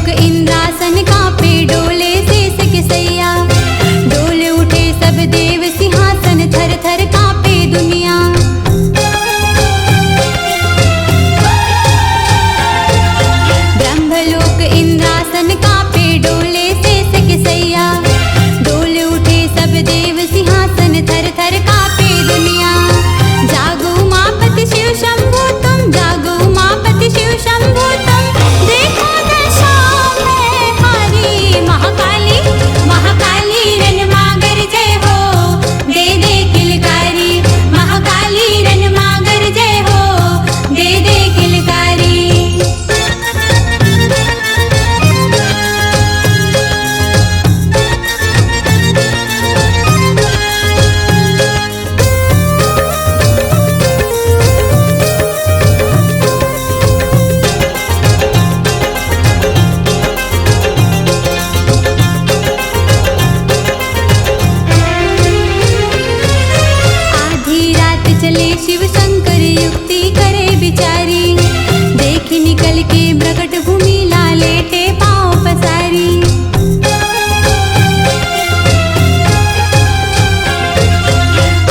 ब्रह्मलोक इंद्रासन कांपे डोले शेष के सैया। डोल उठे सब देव सिंहासन थर थर कांपे दुनिया। ब्रह्मलोक इंद्रासन कांपे डोले शेष के सैया। डोल उठे सब देव सिंहासन थर थर कांपे दुनिया। जागो उमापति शिव शंभु तुम, जागो उमापति शिव शंभु तुम, देखो दशा में हरी महाकाली। महाकाली रणमागर जय हो, दे दे किलकारी। महाकाली रणमागर जय हो, दे दे किलकारी। चले शिव शंकर युक्ति करे बिचारी। देख निकल के प्रकट भूमि लालेटे पाँव पसारी।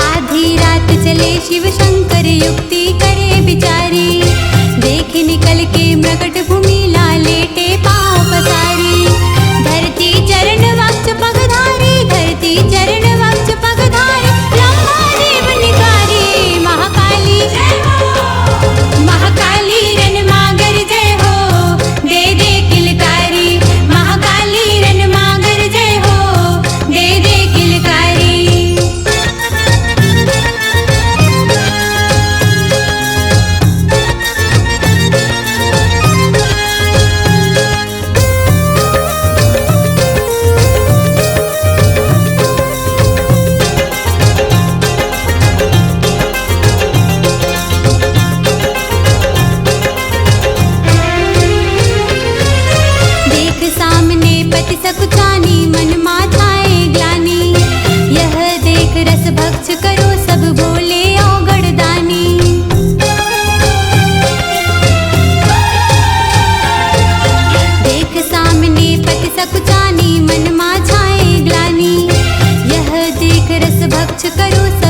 आधी रात चले शिव शंकर युक्ति करे बिचारी। देख निकल के प्रकट भूमि लालेटे पाँव पसारी। धरती चरण वक्ष पगधारी, धरती चरण वक्ष पगधारी। ब्रह्मदेव निकारी महाकाली जय हो, महाकाली रणमागर जय हो, दे दे किलकारी। महाकाली रणमागर जय हो, दे दे किलकारी। देख सामने पति सकुचानी, मन माथाए ग्लानी। यह देख रस भक्ष करो सब बोले औगड़ दानी। देख सामने पति सकुचानी, मन माथाए ग्लानी। यह देख रस भक्ष करो सब